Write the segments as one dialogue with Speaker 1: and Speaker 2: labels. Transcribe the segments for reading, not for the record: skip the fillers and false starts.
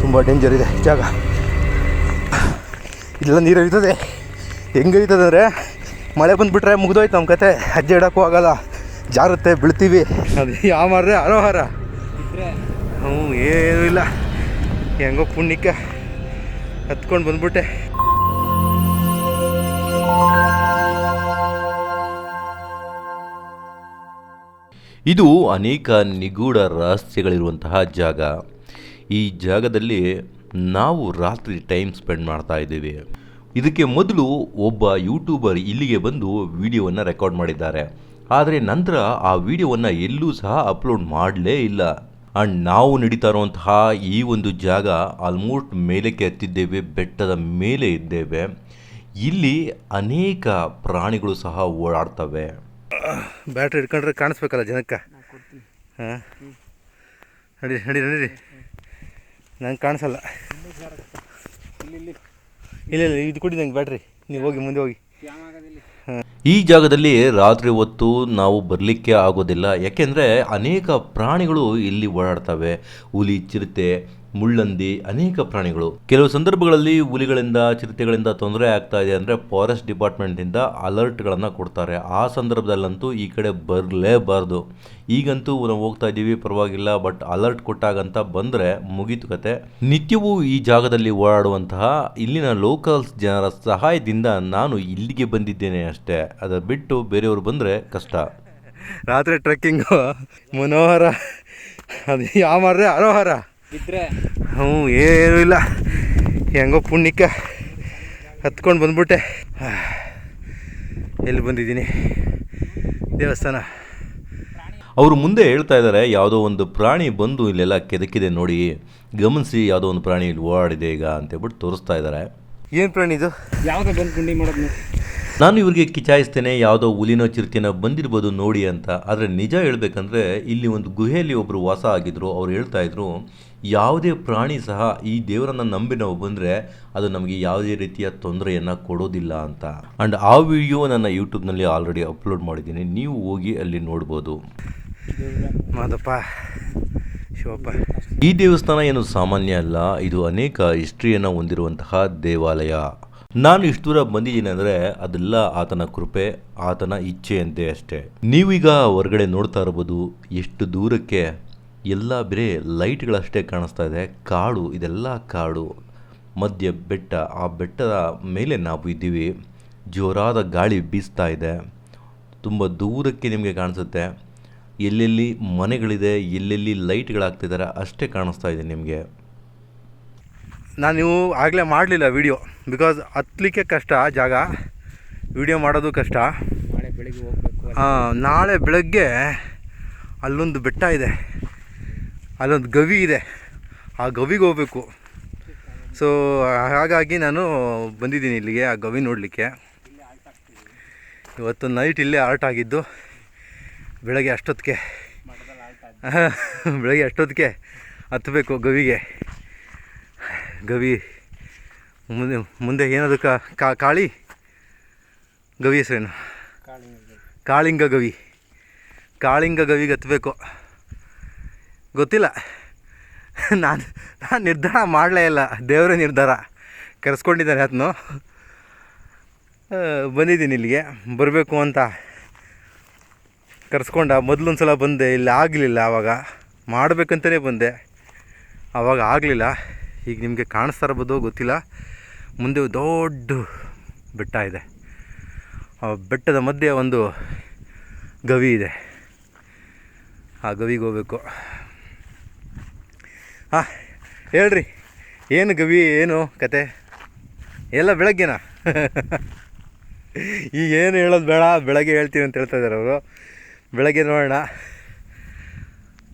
Speaker 1: ತುಂಬ ಡೇಂಜರ್ ಇದೆ ಜಾಗ. ಇಲ್ಲೆಲ್ಲ ನೀರು ಹರಿತದೆ. ಹೆಂಗೆ ಹರಿತದೆ ಅಂದರೆ ಮಳೆ ಬಂದುಬಿಟ್ರೆ ಮುಗಿದೋಯ್ತು ನಮ್ಮ ಕತೆ. ಹೆಜ್ಜೆ ಇಡೋಕ್ಕೂ ಆಗೋಲ್ಲ, ಜಾರುತ್ತೆ, ಬೀಳ್ತೀವಿ. ಅದು ಯಾವ ಮಾರ್ರೆ ಅರೋಹಾರ. ಏನೂ ಇಲ್ಲ, ಹೆಂಗೋ ಪುಣ್ಯಕ್ಕೆ ಹತ್ಕೊಂಡು ಬಂದ್ಬಿಟ್ಟೆ.
Speaker 2: ಇದು ಅನೇಕ ನಿಗೂಢ ರಹಸ್ಯಗಳಿರುವಂತಹ ಜಾಗ. ಈ ಜಾಗದಲ್ಲಿ ನಾವು ರಾತ್ರಿ ಟೈಮ್ ಸ್ಪೆಂಡ್ ಮಾಡ್ತಾ ಇದ್ದೀವಿ. ಇದಕ್ಕೆ ಮೊದಲು ಒಬ್ಬ ಯೂಟ್ಯೂಬರ್ ಇಲ್ಲಿಗೆ ಬಂದು ವಿಡಿಯೋವನ್ನು ರೆಕಾರ್ಡ್ ಮಾಡಿದ್ದಾರೆ. ಆದರೆ ನಂತರ ಆ ವಿಡಿಯೋವನ್ನು ಎಲ್ಲೂ ಸಹ ಅಪ್ಲೋಡ್ ಮಾಡಲೇ ಇಲ್ಲ. ಆ್ಯಂಡ್ ನಾವು ನಡೀತಾ ಇರುವಂತಹ ಈ ಒಂದು ಜಾಗ ಆಲ್ಮೋಸ್ಟ್ ಮೇಲಕ್ಕೆ ಹತ್ತಿದ್ದೇವೆ, ಬೆಟ್ಟದ ಮೇಲೆ ಇದ್ದೇವೆ. ಇಲ್ಲಿ ಅನೇಕ ಪ್ರಾಣಿಗಳು ಸಹ ಓಡಾಡ್ತವೆ.
Speaker 1: ಬ್ಯಾಟ್ರಿ ಹಿಡ್ಕೊಂಡ್ರೆ ಕಾಣಿಸ್ಬೇಕಲ್ಲ ಜನಕ್ಕೆ. ಹಾಂ, ನಡೀರಿ. ನಂಗೆ ಕಾಣಿಸಲ್ಲ. ಇಲ್ಲ ಇದು ಕೊಡಿ ನಂಗೆ ಬ್ಯಾಟ್ರಿ. ನೀವು ಹೋಗಿ, ಮುಂದೆ ಹೋಗಿ.
Speaker 2: ಈ ಜಾಗದಲ್ಲಿ ರಾತ್ರಿ ಹೊತ್ತು ನಾವು ಬರಲಿಕ್ಕೆ ಆಗೋದಿಲ್ಲ. ಯಾಕೆಂದರೆ ಅನೇಕ ಪ್ರಾಣಿಗಳು ಇಲ್ಲಿ ಓಡಾಡ್ತವೆ. ಹುಲಿ, ಚಿರತೆ, ಮುಳ್ಳಂದಿ, ಅನೇಕ ಪ್ರಾಣಿಗಳು. ಕೆಲವು ಸಂದರ್ಭಗಳಲ್ಲಿ ಹುಲಿಗಳಿಂದ, ಚಿರತೆಗಳಿಂದ ತೊಂದರೆ ಆಗ್ತಾ ಇದೆ ಅಂದರೆ ಫಾರೆಸ್ಟ್ ಡಿಪಾರ್ಟ್ಮೆಂಟಿಂದ ಅಲರ್ಟ್ಗಳನ್ನು ಕೊಡ್ತಾರೆ. ಆ ಸಂದರ್ಭದಲ್ಲಂತೂ ಈ ಕಡೆ ಬರಲೇಬಾರ್ದು. ಈಗಂತೂ ನಾವು ಹೋಗ್ತಾ ಇದ್ದೀವಿ, ಪರವಾಗಿಲ್ಲ. ಬಟ್ ಅಲರ್ಟ್ ಕೊಟ್ಟಾಗಂತ ಬಂದರೆ ಮುಗೀತು ಕತೆ. ನಿತ್ಯವೂ ಈ ಜಾಗದಲ್ಲಿ ಓಡಾಡುವಂತಹ ಇಲ್ಲಿನ ಲೋಕಲ್ಸ್ ಜನರ ಸಹಾಯದಿಂದ ನಾನು ಇಲ್ಲಿಗೆ ಬಂದಿದ್ದೇನೆ ಅಷ್ಟೇ. ಅದನ್ನು ಬಿಟ್ಟು ಬೇರೆಯವರು ಬಂದರೆ ಕಷ್ಟ.
Speaker 1: ರಾತ್ರಿ ಟ್ರೆಕ್ಕಿಂಗು ಮನೋಹರ. ಅದು ಯಾವ ಮಾರ್ರೆ ಅರೋಹಾರ ಇದ್ರೆ. ಏನೂ ಇಲ್ಲ, ಹೆಂಗೋ ಪುಣ್ಯಕ್ಕೆ ಹತ್ಕೊಂಡು ಬಂದ್ಬಿಟ್ಟೆ. ಎಲ್ಲಿ ಬಂದಿದ್ದೀನಿ? ದೇವಸ್ಥಾನ.
Speaker 2: ಅವರು ಮುಂದೆ ಹೇಳ್ತಾ ಇದ್ದಾರೆ, ಯಾವುದೋ ಒಂದು ಪ್ರಾಣಿ ಬಂದು ಇಲ್ಲೆಲ್ಲ ಕೆದಕಿದೆ ನೋಡಿ, ಗಮನಿಸಿ, ಯಾವುದೋ ಒಂದು ಪ್ರಾಣಿ ಇಲ್ಲಿ ಓಡಾಡಿದೆ ಈಗ ಅಂತೇಳ್ಬಿಟ್ಟು ತೋರಿಸ್ತಾ ಇದ್ದಾರೆ.
Speaker 1: ಏನು ಪ್ರಾಣಿ ಇದು?
Speaker 3: ಯಾವುದೋ ಬಂದು ಗುಂಡಿ ಮಾಡೋದು.
Speaker 2: ನಾನು ಇವರಿಗೆ ಕಿಚಾಯಿಸ್ತೇನೆ, ಯಾವುದೋ ಹುಲಿನೋ ಚಿರತೆನೋ ಬಂದಿರ್ಬೋದು ನೋಡಿ ಅಂತ. ಆದರೆ ನಿಜ ಹೇಳಬೇಕಂದ್ರೆ ಇಲ್ಲಿ ಒಂದು ಗುಹೆಯಲ್ಲಿ ಒಬ್ಬರು ವಾಸ ಆಗಿದ್ರು. ಅವ್ರು ಹೇಳ್ತಾ ಇದ್ರು, ಯಾವುದೇ ಪ್ರಾಣಿ ಸಹ ಈ ದೇವರನ್ನು ನಂಬಿ ನಾವು ಬಂದರೆ ಅದು ನಮಗೆ ಯಾವುದೇ ರೀತಿಯ ತೊಂದರೆಯನ್ನು ಕೊಡೋದಿಲ್ಲ ಅಂತ. ಆ್ಯಂಡ್ ಆ ವಿಡಿಯೋ ನನ್ನ ಯೂಟ್ಯೂಬ್ನಲ್ಲಿ ಆಲ್ರೆಡಿ ಅಪ್ಲೋಡ್ ಮಾಡಿದ್ದೀನಿ, ನೀವು ಹೋಗಿ ಅಲ್ಲಿ ನೋಡ್ಬೋದು.
Speaker 1: ಮಾದಪ್ಪ ಶಿವಪ್ಪ.
Speaker 2: ಈ ದೇವಸ್ಥಾನ ಏನು ಸಾಮಾನ್ಯ ಅಲ್ಲ, ಇದು ಅನೇಕ ಹಿಸ್ಟ್ರಿಯನ್ನು ಹೊಂದಿರುವಂತಹ ದೇವಾಲಯ. ನಾನು ಇಷ್ಟು ದೂರ ಬಂದಿದ್ದೀನಿ ಅಂದರೆ ಅದೆಲ್ಲ ಆತನ ಕೃಪೆ, ಆತನ ಇಚ್ಛೆಯಂತೆ ಅಷ್ಟೇ. ನೀವೀಗ ಹೊರಗಡೆ ನೋಡ್ತಾ ಇರ್ಬೋದು, ಎಷ್ಟು ದೂರಕ್ಕೆ ಎಲ್ಲ ಬೇರೆ ಲೈಟ್ಗಳಷ್ಟೇ ಕಾಣಿಸ್ತಾ ಇದೆ. ಕಾಡು, ಇದೆಲ್ಲ ಕಾಡು, ಮಧ್ಯ ಬೆಟ್ಟ. ಆ ಬೆಟ್ಟದ ಮೇಲೆ ನಾವು ಇದ್ದೀವಿ. ಜೋರಾದ ಗಾಳಿ ಬೀಸ್ತಾ ಇದೆ. ತುಂಬ ದೂರಕ್ಕೆ ನಿಮಗೆ ಕಾಣಿಸುತ್ತೆ. ಎಲ್ಲೆಲ್ಲಿ ಮನೆಗಳಿದೆ, ಎಲ್ಲೆಲ್ಲಿ ಲೈಟ್ಗಳಾಗ್ತಿದ್ದಾರೆ ಅಷ್ಟೇ ಕಾಣಿಸ್ತಾ ಇದೆ ನಿಮಗೆ.
Speaker 1: ನಾನು ಆಗಲೇ ಮಾಡಲಿಲ್ಲ ವಿಡಿಯೋ, ಬಿಕಾಸ್ ಹತ್ತಲಿಕ್ಕೆ ಕಷ್ಟ ಜಾಗ, ವಿಡಿಯೋ ಮಾಡೋದು ಕಷ್ಟ.
Speaker 3: ನಾಳೆ ಬೆಳಗ್ಗೆ ಹೋಗಬೇಕು.
Speaker 1: ನಾಳೆ ಬೆಳಗ್ಗೆ ಅಲ್ಲೊಂದು ಬೆಟ್ಟ ಇದೆ, ಅಲ್ಲೊಂದು ಗವಿ ಇದೆ, ಆ ಗವಿಗೆ ಹೋಗಬೇಕು. ಸೊ ಹಾಗಾಗಿ ನಾನು ಬಂದಿದ್ದೀನಿ ಇಲ್ಲಿಗೆ ಆ ಗವಿ ನೋಡಲಿಕ್ಕೆ. ಇವತ್ತು ನೈಟ್ ಇಲ್ಲೇ ಆಲ್ಟ್ ಆಗಿದ್ದು. ಬೆಳಗ್ಗೆ ಅಷ್ಟೊತ್ತಿಗೆ ಹತ್ತಬೇಕು ಗವಿಗೆ. ಗವಿ ಮುಂದೆ ಏನದು ಕಾಳಿ ಗವಿ ಹೆಸರೇನು? ಕಾಳಿಂಗ ಗವಿಗೆ ಹತ್ತಬೇಕು. ಗೊತ್ತಿಲ್ಲ, ನಾನು ನಿರ್ಧಾರ ಮಾಡಲೇ ಇಲ್ಲ, ದೇವರೇ ನಿರ್ಧಾರ ಕರೆಸ್ಕೊಂಡಿದ್ದಾನೆ. ಅದನ್ನು ಬಂದಿದ್ದೀನಿ ಇಲ್ಲಿಗೆ, ಬರಬೇಕು ಅಂತ ಕರೆಸ್ಕೊಂಡ. ಮೊದಲೊಂದು ಸಲ ಬಂದೆ, ಇಲ್ಲಿ ಆಗಲಿಲ್ಲ. ಆವಾಗ ಮಾಡಬೇಕಂತಲೇ ಬಂದೆ, ಆವಾಗ ಆಗಲಿಲ್ಲ. ಈಗ ನಿಮಗೆ ಕಾಣಿಸ್ತಾ ಇರ್ಬೋದು, ಗೊತ್ತಿಲ್ಲ. ಮುಂದೆ ದೊಡ್ಡ ಬೆಟ್ಟ ಇದೆ, ಆ ಬೆಟ್ಟದ ಮಧ್ಯೆ ಒಂದು ಗವಿ ಇದೆ. ಆ ಗವಿಗೆ ಹೋಗಬೇಕು. ಹೇಳ್ರಿ, ಏನು ಗವಿ, ಏನು ಕತೆ? ಎಲ್ಲ ಬೆಳಗ್ಗೆನಾ? ಈಗೇನು ಹೇಳೋದು ಬೇಡ, ಬೆಳಗ್ಗೆ ಹೇಳ್ತೀವಿ ಅಂತ ಹೇಳ್ತಾ ಇದ್ದಾರೆ ಅವರು. ಬೆಳಗ್ಗೆ ನೋಡೋಣ.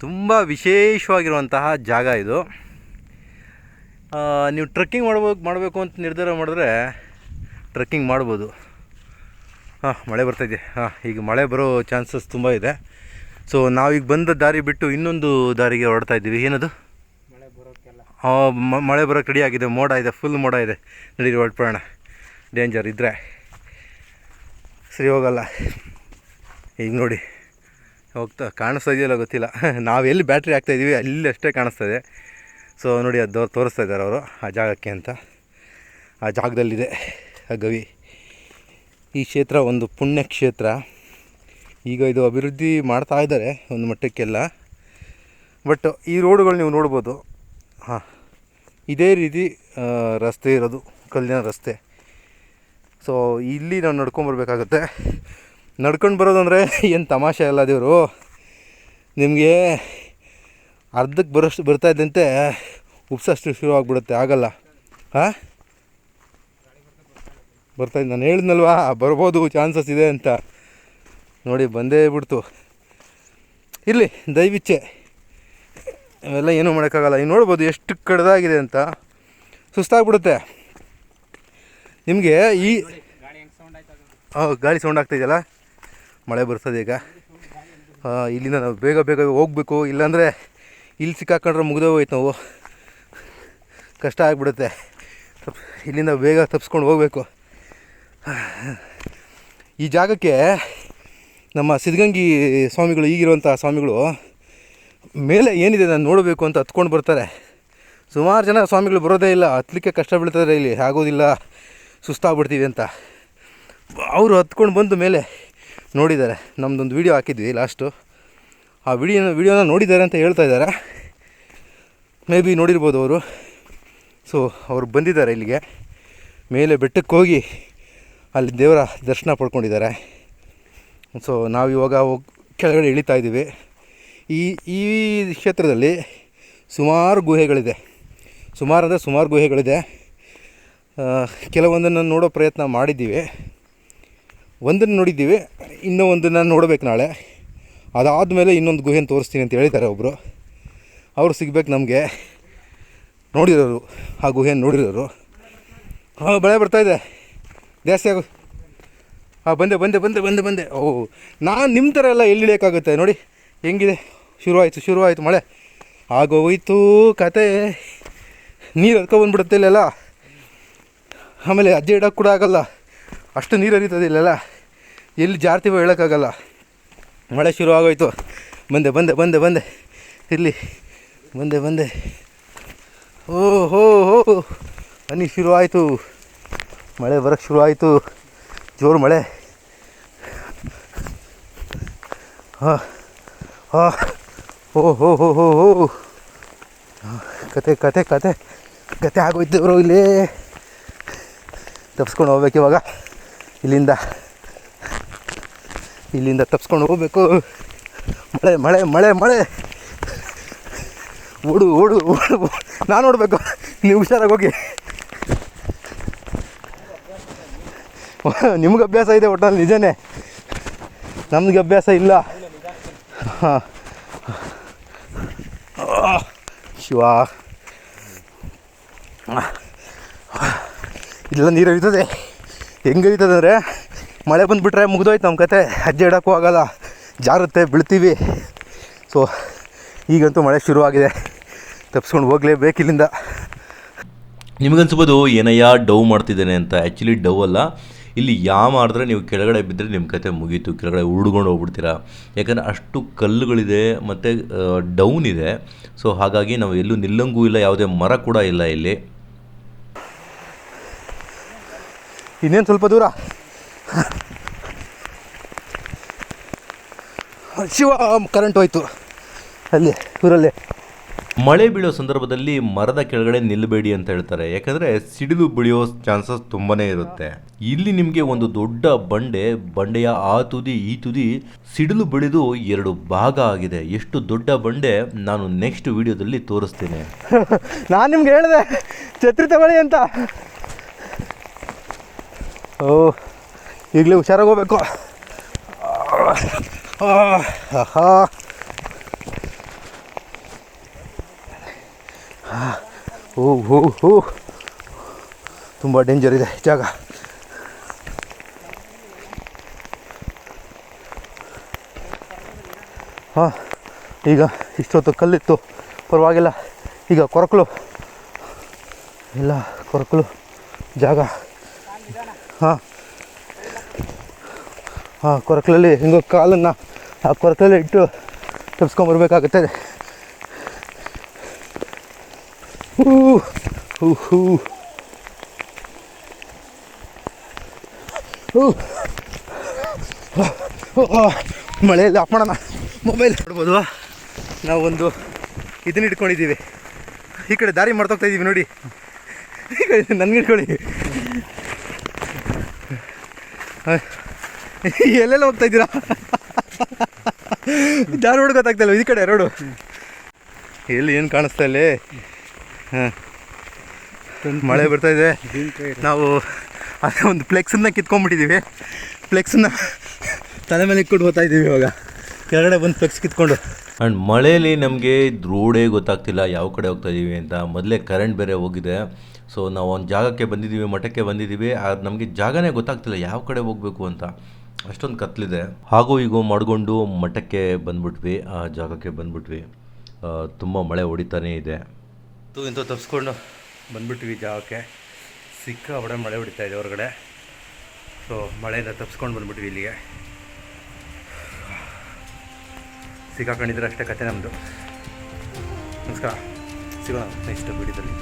Speaker 1: ತುಂಬ ವಿಶೇಷವಾಗಿರುವಂತಹ ಜಾಗ ಇದು. ನೀವು ಟ್ರೆಕ್ಕಿಂಗ್ ಮಾಡಬೇಕು ಅಂತ ನಿರ್ಧಾರ ಮಾಡಿದ್ರೆ ಟ್ರೆಕ್ಕಿಂಗ್ ಮಾಡ್ಬೋದು. ಮಳೆ ಬರ್ತಾಯಿದೆ. ಈಗ ಮಳೆ ಬರೋ ಚಾನ್ಸಸ್ ತುಂಬ ಇದೆ. ಸೊ ನಾವೀಗ ಬಂದ ದಾರಿ ಬಿಟ್ಟು ಇನ್ನೊಂದು ದಾರಿಗೆ ಹೊರಡ್ತಾ ಇದ್ದೀವಿ. ಏನದು? ಮಳೆ ಬರೋಕ್ಕೆ ರೆಡಿ ಆಗಿದೆ. ಮೋಡ ಇದೆ, ಫುಲ್ ಮೋಡ ಇದೆ. ನಡೀರಿ ಹೊರಡ್ಬಿಡೋಣ. ಡೇಂಜರ್ ಇದ್ದರೆ ಸರಿ ಹೋಗಲ್ಲ. ಈಗ ನೋಡಿ ಹೋಗ್ತಾ ಕಾಣಿಸ್ತಾ ಇದೆಯಲ್ಲ ಗೊತ್ತಿಲ್ಲ. ನಾವು ಎಲ್ಲಿ ಬ್ಯಾಟ್ರಿ ಹಾಕ್ತಾಯಿದ್ದೀವಿ ಅಲ್ಲಿ ಅಷ್ಟೇ ಕಾಣಿಸ್ತದೆ. ಸೊ ನೋಡಿ ಅದು ತೋರಿಸ್ತಾ ಇದ್ದಾರೆ ಅವರು ಆ ಜಾಗಕ್ಕೆ ಅಂತ. ಆ ಜಾಗದಲ್ಲಿದೆ ಆ ಗವಿ. ಈ ಕ್ಷೇತ್ರ ಒಂದು ಪುಣ್ಯ ಕ್ಷೇತ್ರ. ಈಗ ಇದು ಅಭಿವೃದ್ಧಿ ಮಾಡ್ತಾ ಇದ್ದಾರೆ ಒಂದು ಮಟ್ಟಕ್ಕೆಲ್ಲ. ಬಟ್ ಈ ರೋಡುಗಳು ನೀವು ನೋಡ್ಬೋದು. ಹಾಂ, ಇದೇ ರೀತಿ ರಸ್ತೆ ಇರೋದು, ಕಲ್ಲಿನ ರಸ್ತೆ. ಸೊ ಇಲ್ಲಿ ನಾವು ನಡ್ಕೊಂಬರ್ಬೇಕಾಗತ್ತೆ. ನಡ್ಕೊಂಡು ಬರೋದಂದರೆ ಏನು ತಮಾಷೆ ಅಲ್ಲ ದೇವರು. ನಿಮಗೆ ಅರ್ಧಕ್ಕೆ ಬರ್ತಾಯಿದ್ದಂತೆ ಉಪ್ಸಷ್ಟು ಶುರು ಆಗಿಬಿಡುತ್ತೆ. ಆಗಲ್ಲ. ಹಾಂ, ಬರ್ತಾಯಿದ್ದು ನಾನು ಹೇಳಿದ್ನಲ್ವಾ ಬರ್ಬೋದು, ಚಾನ್ಸಸ್ ಇದೆ ಅಂತ. ನೋಡಿ ಬಂದೇ ಬಿಡ್ತು. ಇರಲಿ, ದಯವಿಚ್ಚೆ ಅವೆಲ್ಲ ಏನೂ ಮಾಡೋಕ್ಕಾಗಲ್ಲ. ಈಗ ನೋಡ್ಬೋದು ಎಷ್ಟು ಕಡ್ದಾಗಿದೆ ಅಂತ. ಸುಸ್ತಾಗ್ಬಿಡುತ್ತೆ ನಿಮಗೆ. ಈ ಗಾಳಿ ಸೌಂಡ್ ಆಗ್ತಾಯಿದೆಯಲ್ಲ, ಮಳೆ ಬರ್ತದೆ ಈಗ. ಇಲ್ಲಿಂದ ನಾವು ಬೇಗ ಬೇಗ ಹೋಗಬೇಕು, ಇಲ್ಲಾಂದರೆ ಇಲ್ಲಿ ಸಿಕ್ಕಾಕೊಂಡ್ರೆ ಮುಗ್ದೇ ಹೋಯ್ತು. ನಾವು ಕಷ್ಟ ಆಗಿಬಿಡುತ್ತೆ. ಇಲ್ಲಿಂದ ಬೇಗ ತಪ್ಪಿಸ್ಕೊಂಡು ಹೋಗಬೇಕು. ಈ ಜಾಗಕ್ಕೆ ನಮ್ಮ ಸಿದ್ಧಗಂಗಿ ಸ್ವಾಮಿಗಳು, ಈಗಿರುವಂಥ ಸ್ವಾಮಿಗಳು ಮೇಲೆ ಏನಿದೆ ನಾನು ನೋಡಬೇಕು ಅಂತ ಹತ್ಕೊಂಡು ಬರ್ತಾರೆ. ಸುಮಾರು ಜನ ಸ್ವಾಮಿಗಳು ಬರೋದೇ ಇಲ್ಲ, ಹತ್ತಲಿಕ್ಕೆ ಕಷ್ಟ ಬೀಳ್ತಾರೆ. ಇಲ್ಲಿ ಆಗೋದಿಲ್ಲ, ಸುಸ್ತಾಗ್ಬಿಡ್ತೀವಿ ಅಂತ. ಅವರು ಹತ್ಕೊಂಡು ಬಂದು ಮೇಲೆ ನೋಡಿದ್ದಾರೆ. ನಮ್ಮದೊಂದು ವೀಡಿಯೋ ಹಾಕಿದ್ವಿ ಲಾಸ್ಟು. ಆ ವಿಡಿಯೋನ ನೋಡಿದ್ದಾರೆ ಅಂತ ಹೇಳ್ತಾ ಇದ್ದಾರೆ. ಮೇ ಬಿ ನೋಡಿರ್ಬೋದು ಅವರು. ಸೊ ಅವ್ರು ಬಂದಿದ್ದಾರೆ ಇಲ್ಲಿಗೆ, ಮೇಲೆ ಬೆಟ್ಟಕ್ಕೆ ಹೋಗಿ ಅಲ್ಲಿ ದೇವರ ದರ್ಶನ ಪಡ್ಕೊಂಡಿದ್ದಾರೆ. ಸೊ ನಾವಿವಾಗ ಕೆಳಗಡೆ ಇಳಿತಾ ಇದ್ದೀವಿ. ಈ ಕ್ಷೇತ್ರದಲ್ಲಿ ಸುಮಾರು ಗುಹೆಗಳಿದೆ. ಸುಮಾರು ಗುಹೆಗಳಿದೆ. ಕೆಲವೊಂದನ್ನು ನೋಡೋ ಪ್ರಯತ್ನ ಮಾಡಿದ್ದೀವಿ. ಒಂದನ್ನು ನೋಡಿದ್ದೀವಿ, ಇನ್ನೂ ಒಂದನ್ನು ನೋಡಬೇಕು ನಾಳೆ. ಅದಾದಮೇಲೆ ಇನ್ನೊಂದು ಗುಹೆಯನ್ನು ತೋರಿಸ್ತೀನಿ ಅಂತ ಹೇಳಿದ್ದಾರೆ ಒಬ್ಬರು. ಅವರು ಸಿಗ್ಬೇಕು ನಮಗೆ, ನೋಡಿರೋರು, ಆ ಗುಹೆಯನ್ನು ನೋಡಿರೋರು. ಬೆಳೆ ಬರ್ತಾಯಿದೆ ಜಾಸ್ತಿ ಆಗೋ. ಬಂದೆ. ಓಹ್, ನಾನು ನಿಮ್ಮ ಥರ ಎಲ್ಲ ಎಲ್ಲಿ ಇಳಿಯೋಕ್ಕಾಗುತ್ತೆ ನೋಡಿ ಹೆಂಗಿದೆ. ಶುರುವಾಯಿತು ಮಳೆ. ಆಗೋಯ್ತು ಕತೆ. ನೀರು ಹರ್ಕೊಬಂದ್ಬಿಡುತ್ತೆ ಇಲ್ಲೆಲ್ಲ. ಆಮೇಲೆ ಅಜ್ಜೆ ಇಡೋಕ್ಕೆ ಕೂಡ ಆಗೋಲ್ಲ, ಅಷ್ಟು ನೀರು ಹರಿತದೆ ಇಲ್ಲೆಲ್ಲ. ಎಲ್ಲಿ ಜಾರ್ತೀವೋ ಹೇಳೋಕ್ಕಾಗಲ್ಲ. ಮಳೆ ಶುರು ಆಗೋಯ್ತು. ಬಂದೆ ಇರಲಿ. ಬಂದೆ. ಓಹೋ ಹನಿ ಶುರುವಾಯಿತು. ಮಳೆ ಬರೋಕ್ಕೆ ಶುರುವಾಯಿತು. ಜೋರು ಮಳೆ. ಓಹೋ ಕತೆ ಆಗೋಯ್ತು ಅವರು. ಇಲ್ಲಿ ತಪ್ಪಿಸ್ಕೊಂಡು ಹೋಗ್ಬೇಕು ಇವಾಗ. ಇಲ್ಲಿಂದ ತಪ್ಪಿಸ್ಕೊಂಡು ಹೋಗ್ಬೇಕು. ಮಳೆ. ಓಡು. ನಾನು ನೋಡಬೇಕು, ನೀವು ಹುಷಾರಾಗಿ ಹೋಗಿ. ನಿಮ್ಗೆ ಅಭ್ಯಾಸ ಇದೆ ಒಟ್ಟಲ್ಲಿ, ನಿಜನೇ. ನಮಗೆ ಅಭ್ಯಾಸ ಇಲ್ಲ. ಹಾಂ, ಶಿವ. ಇದೆಲ್ಲ ನೀರು ಹರಿತದೆ. ಹೆಂಗೆ ಹರಿತದೆ ಅಂದರೆ, ಮಳೆ ಬಂದುಬಿಟ್ರೆ ಮುಗಿದೋಯ್ತು ನಮ್ಮ ಕತೆ. ಹೆಜ್ಜೆ ಇಡೋಕ್ಕೂ ಆಗಲ್ಲ, ಜಾರುತ್ತೆ, ಬೀಳ್ತೀವಿ. ಸೊ ಈಗಂತೂ ಮಳೆ ಶುರುವಾಗಿದೆ. ತಪ್ಪಿಸ್ಕೊಂಡು ಹೋಗಲೇಬೇಕು ಇಲ್ಲಿಂದ.
Speaker 2: ನಿಮಗನ್ಸ್ಬೋದು ಏನಯ್ಯ ಡವ್ ಮಾಡ್ತಿದ್ದೇನೆ ಅಂತ. ಆ್ಯಕ್ಚುಲಿ ಡವ್ ಅಲ್ಲ, ಇಲ್ಲಿ ಮಾಡಿದ್ರೆ ನೀವು ಕೆಳಗಡೆ ಬಿದ್ದರೆ ನಿಮ್ಮ ಕತೆ ಮುಗೀತು, ಕೆಳಗಡೆ ಉರುಡ್ಕೊಂಡು ಹೋಗ್ಬಿಡ್ತೀರಾ. ಯಾಕಂದರೆ ಅಷ್ಟು ಕಲ್ಲುಗಳಿದೆ ಮತ್ತು ಡೌನ್ ಇದೆ. ಸೊ ಹಾಗಾಗಿ ನಾವು ಎಲ್ಲೂ ನಿಲ್ಲಂಗೂ ಇಲ್ಲ, ಯಾವುದೇ ಮರ ಕೂಡ ಇಲ್ಲ ಇಲ್ಲಿ.
Speaker 1: ಇನ್ನೇನು ಸ್ವಲ್ಪ ದೂರ. ಶಿವ, ಕರೆಂಟ್ ಹೋಯ್ತು ಅಲ್ಲಿ ಊರಲ್ಲೇ.
Speaker 2: ಮಳೆ ಬೀಳೋ ಸಂದರ್ಭದಲ್ಲಿ ಮರದ ಕೆಳಗಡೆ ನಿಲ್ಲಬೇಡಿ ಅಂತ ಹೇಳ್ತಾರೆ. ಯಾಕಂದರೆ ಸಿಡಿಲು ಬೀಳೋ ಚಾನ್ಸಸ್ ತುಂಬಾ ಇರುತ್ತೆ. ಇಲ್ಲಿ ನಿಮಗೆ ಒಂದು ದೊಡ್ಡ ಬಂಡೆಯ ಆ ತುದಿ ಈ ತುದಿ ಸಿಡಿಲು ಬೀಳಿದು 2 ಭಾಗ ಆಗಿದೆ. ಎಷ್ಟು ದೊಡ್ಡ ಬಂಡೆ ನಾನು ನೆಕ್ಸ್ಟ್ ವಿಡಿಯೋದಲ್ಲಿ ತೋರಿಸ್ತೇನೆ.
Speaker 1: ನಾನು ನಿಮ್ಗೆ ಹೇಳಿದೆ ಛತ್ರಿ ತಗೊಳ್ಳಿ ಅಂತ. ಈಗಲೇ ಹುಷಾರಾಗಿ ಹೋಗ್ಬೇಕು. ತುಂಬ ಡೇಂಜರ್ ಇದೆ ಜಾಗ. ಈಗ ಇಷ್ಟೊತ್ತು ಕಲ್ಲಿತ್ತು, ಪರವಾಗಿಲ್ಲ. ಈಗ ಕೊರಕಲು ಜಾಗ. ಕೊರಕಲಲ್ಲಿ ಹಿಂಗೋ ಕಾಲನ್ನು ಆ ಕೊರತೆಲ್ಲ ಇಟ್ಟು ತಪ್ಸ್ಕೊಂಬರ್ಬೇಕಾಗುತ್ತೆ. ಹೂ ಹೂ ಹೂ ಮಳೆಯಲ್ಲಿ ಆಫ್ ಮಾಡೋಣ. ಮೊಬೈಲ್ ನೋಡ್ಬೋದು, ನಾವೊಂದು ಇದನ್ನ ಇಟ್ಕೊಂಡಿದ್ದೀವಿ, ಈ ಕಡೆ ದಾರಿ ಮಾಡ್ತೋಗ್ತಾ ಇದ್ದೀವಿ ನೋಡಿ. ಈ ಕಡೆ ನನ್ಗೆ ಇಟ್ಕೊಳ್ಳಿ, ಎಲ್ಲೆಲ್ಲ ಹೋಗ್ತಾ ಇದ್ದೀರಾ? ದಾರಿ ರೋಡ್ ಗೊತ್ತಾಗ್ತಲ್ಲ, ಈ ಕಡೆ ರೋಡು ಎಲ್ಲಿ ಏನು ಕಾಣಿಸ್ತಾ ಇಲ್ಲಿ. ಹಾಂ, ಮಳೆ ಬರ್ತಾಯಿದೆ. ನಾವು ಅದೇ ಒಂದು ಫ್ಲೆಕ್ಸನ್ನ ಕಿತ್ಕೊಂಡ್ಬಿಟ್ಟಿದ್ದೀವಿ. ಫ್ಲೆಕ್ಸನ್ನ ತಲೆ ಮೇಲೆ ಇಟ್ಕೊಂಡು ಹೋಗ್ತಾ ಇದ್ದೀವಿ ಇವಾಗ, ಕೆಳಗಡೆ ಬಂದು ಫ್ಲೆಕ್ಸ್ ಕಿತ್ಕೊಂಡು.
Speaker 2: ಆ್ಯಂಡ್ ಮಳೆಯಲ್ಲಿ ನಮಗೆ ರೋಡೇ ಗೊತ್ತಾಗ್ತಿಲ್ಲ ಯಾವ ಕಡೆ ಹೋಗ್ತಾ ಇದ್ದೀವಿ ಅಂತ. ಮೊದಲೇ ಕರೆಂಟ್ ಬೇರೆ ಹೋಗಿದೆ. ಸೊ ನಾವು ಒಂದು ಜಾಗಕ್ಕೆ ಬಂದಿದ್ದೀವಿ, ಮಠಕ್ಕೆ ಬಂದಿದ್ದೀವಿ, ಅದು ನಮಗೆ ಜಾಗನೇ ಗೊತ್ತಾಗ್ತಿಲ್ಲ ಯಾವ ಕಡೆ ಹೋಗಬೇಕು ಅಂತ, ಅಷ್ಟೊಂದು ಕತ್ಲಿದೆ. ಹಾಗೂ ಈಗ ಮಾಡಿಕೊಂಡು ಮಠಕ್ಕೆ ಬಂದ್ಬಿಟ್ವಿ, ಆ ಜಾಗಕ್ಕೆ ಬಂದ್ಬಿಟ್ವಿ. ತುಂಬ ಮಳೆ ಹೊಡಿತಾನೇ ಇದೆ.
Speaker 1: ಇಂಥ ತಪ್ಪಿಸ್ಕೊಂಡು ಬಂದ್ಬಿಟ್ವಿ ಜಾಗಕ್ಕೆ. ಸಿಕ್ಕಾಪಟ್ಟೆ ಮಳೆ ಹೊಡಿತಾ ಇದೆ ಹೊರಗಡೆ. ಸೊ ಮಳೆಯಿಂದ ತಪ್ಪಿಸ್ಕೊಂಡು ಬಂದ್ಬಿಟ್ವಿ ಇಲ್ಲಿಗೆ. ಸಿಕ್ಕಾಕೊಂಡಿದ್ರೆ ಅಷ್ಟೇ ಕತೆ ನಮ್ಮದು. ನಮಸ್ಕಾರ, ಸಿಗೋಣ ನೆಕ್ಸ್ಟ್ ವಿಡಿಯೋದಲ್ಲಿ.